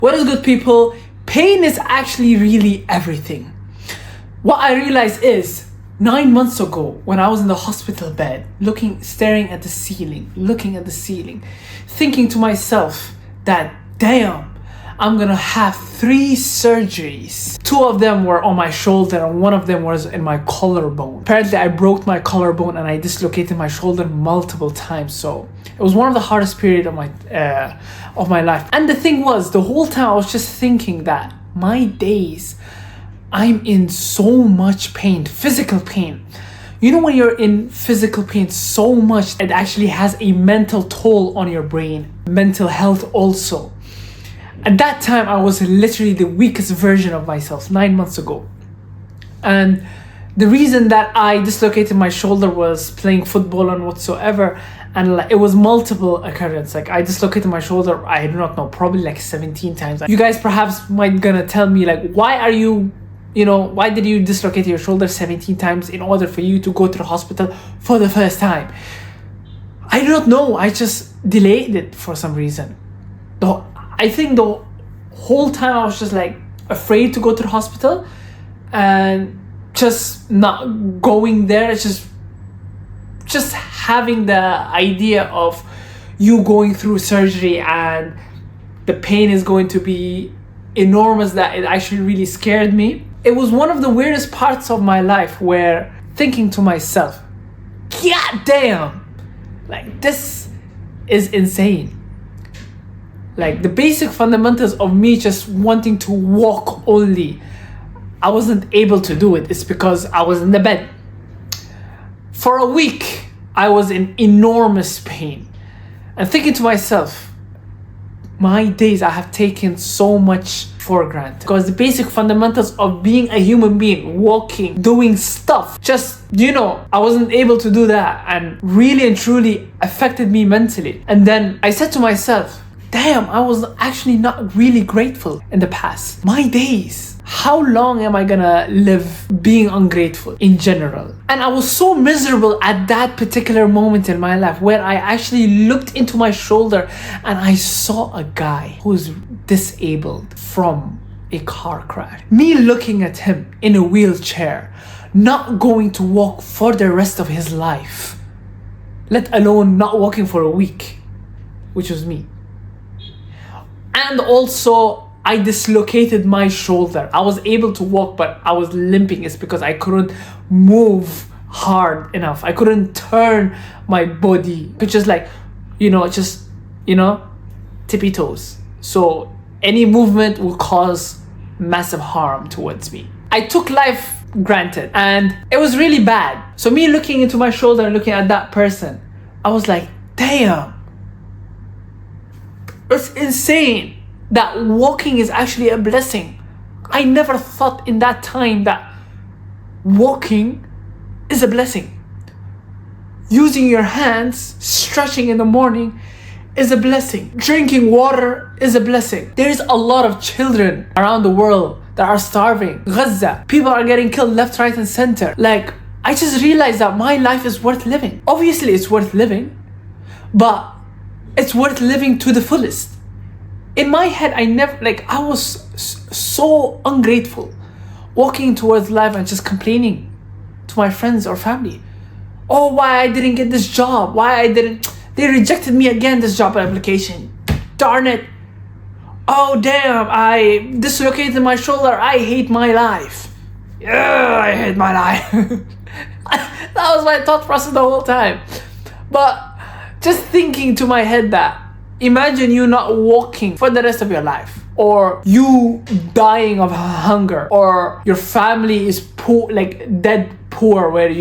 What is good, people? Pain is actually really everything. What I realized is 9 months ago, when I was in the hospital bed, staring at the ceiling, looking at the ceiling, thinking to myself that, damn, I'm gonna have 3 surgeries. 2 of them were on my shoulder and 1 of them was in my collarbone. Apparently I broke my collarbone and I dislocated my shoulder multiple times. So it was one of the hardest periods of my life. And the thing was, the whole time I was just thinking that my days, I'm in so much pain, physical pain. You know, when you're in physical pain so much, it actually has a mental toll on your brain, mental health also. At that time, I was literally the weakest version of myself 9 months ago. And the reason that I dislocated my shoulder was playing football and whatsoever. And it was multiple occurrence. Like, I dislocated my shoulder, I do not know, probably like 17 times. You guys perhaps might gonna tell me like, why did you dislocate your shoulder 17 times in order for you to go to the hospital for the first time? I do not know. I just delayed it for some reason. I think the whole time I was just like afraid to go to the hospital and just not going there. It's just having the idea of you going through surgery and the pain is going to be enormous, that it actually really scared me. It was one of the weirdest parts of my life where thinking to myself, God damn, like this is insane. Like the basic fundamentals of me just wanting to walk only, I wasn't able to do it. It's because I was in the bed. For a week, I was in enormous pain. And thinking to myself, my days, I have taken so much for granted. Because the basic fundamentals of being a human being, walking, doing stuff, I wasn't able to do that, and really and truly affected me mentally. And then I said to myself, damn, I was actually not really grateful in the past. My days, how long am I gonna live being ungrateful in general? And I was so miserable at that particular moment in my life where I actually looked into my shoulder and I saw a guy who's disabled from a car crash. Me looking at him in a wheelchair, not going to walk for the rest of his life, let alone not walking for a week, which was me. And also, I dislocated my shoulder. I was able to walk, but I was limping. It's because I couldn't move hard enough. I couldn't turn my body. It's just tippy toes. So any movement will cause massive harm towards me. I took life granted and it was really bad. So me looking into my shoulder and looking at that person, I was like, damn. It's insane that walking is actually a blessing. I never thought in that time that walking is a blessing. Using your hands, stretching in the morning is a blessing. Drinking water is a blessing. There is a lot of children around the world that are starving. Gaza, people are getting killed left, right, and center. Like, I just realized that my life is worth living. Obviously, it's worth living, but it's worth living to the fullest. In my head, I was so ungrateful, walking towards life and just complaining to my friends or family. Oh, why I didn't get this job? They rejected me again, this job application. Darn it. Oh, damn, I dislocated my shoulder. I hate my life. Yeah, I hate my life. That was my thought process the whole time. But just thinking to my head that, imagine you not walking for the rest of your life, or you dying of hunger, or your family is poor, like dead poor, where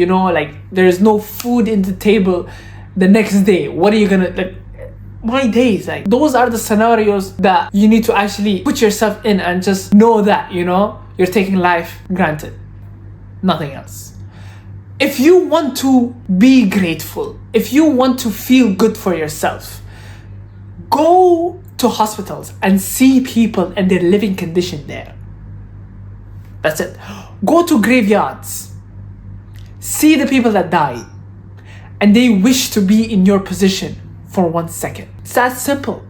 there is no food in the table the next day. What are you gonna my days, those are the scenarios that you need to actually put yourself in and just know that you're taking life granted, nothing else. If you want to be grateful, if you want to feel good for yourself, go to hospitals and see people and their living condition there. That's it. Go to graveyards. See the people that died and they wish to be in your position for 1 second. It's that simple.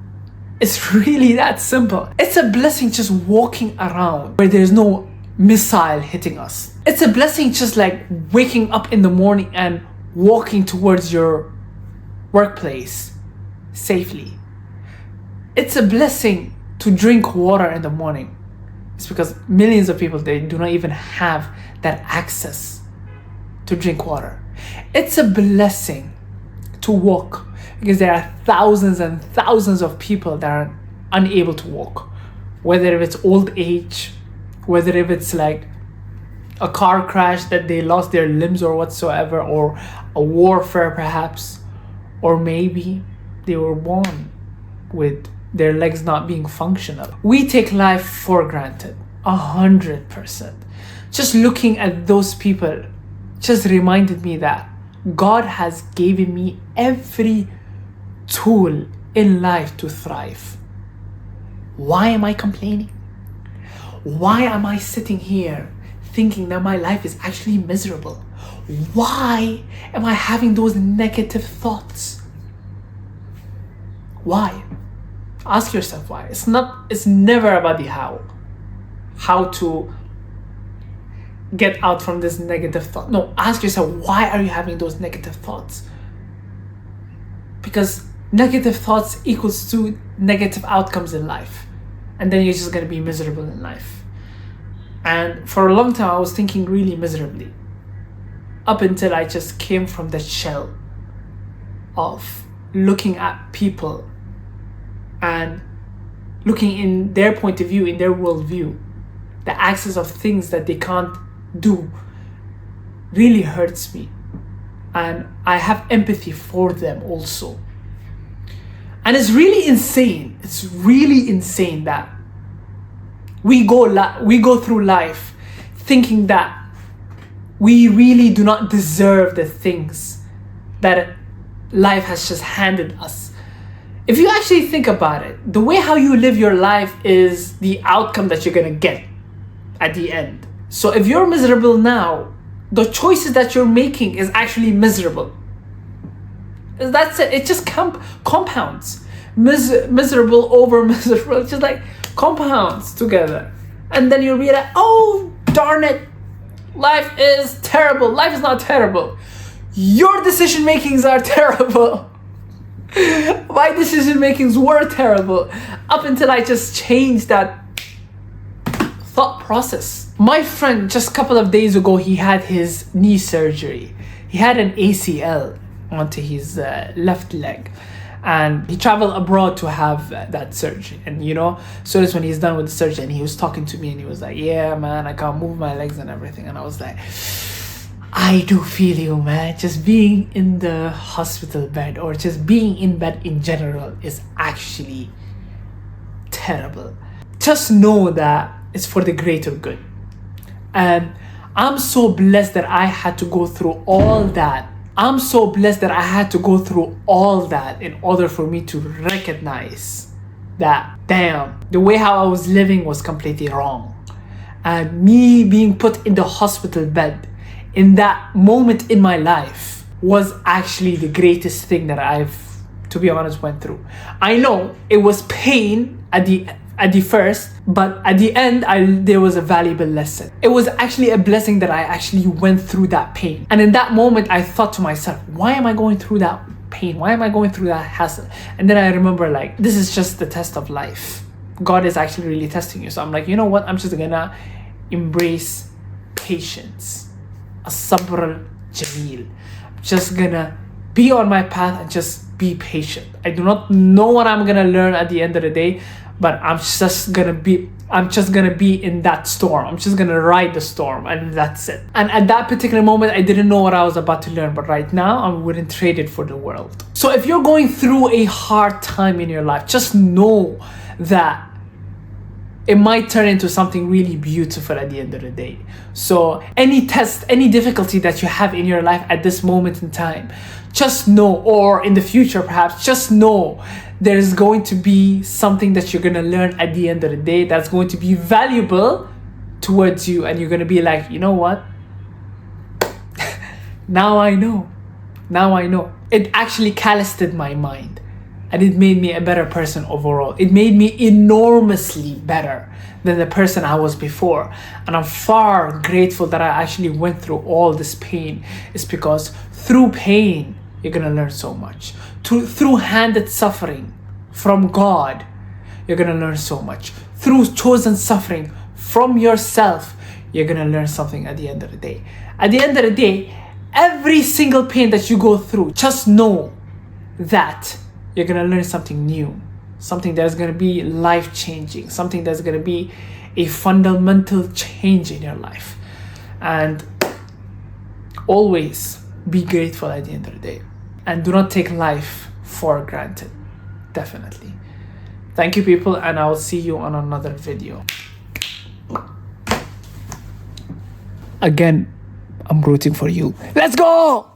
It's really that simple. It's a blessing just walking around where there's no missile hitting us. It's a blessing just like waking up in the morning and walking towards your workplace safely. It's a blessing to drink water in the morning. It's because millions of people, they do not even have that access to drink water. It's a blessing to walk because there are thousands and thousands of people that are unable to walk, whether it's old age, whether if it's like a car crash that they lost their limbs or whatsoever, or a warfare perhaps, or maybe they were born with their legs not being functional. We take life for granted, 100%. Just looking at those people just reminded me that God has given me every tool in life to thrive. Why am I complaining? Why am I sitting here thinking that my life is actually miserable? Why am I having those negative thoughts? Why? Ask yourself why. It's never about the how to get out from this negative thought. No, ask yourself, why are you having those negative thoughts? Because negative thoughts equals to negative outcomes in life, and then you're just going to be miserable in life. And for a long time I was thinking really miserably, up until I just came from the shell of looking at people and looking in their point of view, in their worldview. The access of things that they can't do really hurts me, and I have empathy for them also. And it's really insane that we go through life thinking that we really do not deserve the things that life has just handed us. If you actually think about it, the way how you live your life is the outcome that you're gonna get at the end. So if you're miserable now, the choices that you're making is actually miserable. That's it. It just compounds. Miserable over miserable. It's just like compounds together. And then you'll be like, oh, darn it. Life is terrible. Life is not terrible. Your decision makings are terrible. My decision makings were terrible up until I just changed that thought process. My friend, just a couple of days ago, he had his knee surgery. He had an ACL onto his left leg, and he traveled abroad to have that surgery. And so that's when he's done with the surgery, and he was talking to me and he was like, yeah man, I can't move my legs and everything. And I was like, I do feel you, man. Just being in the hospital bed or just being in bed in general is actually terrible. Just know that it's for the greater good. And I'm so blessed that I had to go through all that. I'm so blessed that I had to go through all that in order for me to recognize that, damn, the way how I was living was completely wrong. And me being put in the hospital bed in that moment in my life was actually the greatest thing that I've, to be honest, went through. I know it was pain at the first, but at the end, there was a valuable lesson. It was actually a blessing that I actually went through that pain. And in that moment, I thought to myself, why am I going through that pain? Why am I going through that hassle? And then I remember, like, this is just the test of life. God is actually really testing you. So I'm like, you know what? I'm just gonna embrace patience. As-sabr jameel. I'm just gonna be on my path and just be patient. I do not know what I'm gonna learn at the end of the day, but I'm just gonna be in that storm. I'm just gonna ride the storm, and that's it. And at that particular moment, I didn't know what I was about to learn, but right now, I wouldn't trade it for the world. So if you're going through a hard time in your life, just know that it might turn into something really beautiful at the end of the day. So any test, any difficulty that you have in your life at this moment in time, just know, or in the future perhaps, just know there's going to be something that you're going to learn at the end of the day that's going to be valuable towards you, and you're going to be like, you know what? Now I know. It actually calloused my mind. and it made me a better person overall. It made me enormously better than the person I was before. And I'm far grateful that I actually went through all this pain. It's because through pain, you're gonna learn so much. Through handed suffering from God, you're gonna learn so much. Through chosen suffering from yourself, you're gonna learn something at the end of the day. At the end of the day, every single pain that you go through, just know that you're gonna learn something new, something that's gonna be life-changing, something that's gonna be a fundamental change in your life. And always be grateful at the end of the day. And do not take life for granted. Definitely. Thank you, people, and I will see you on another video. Again, I'm rooting for you. Let's go!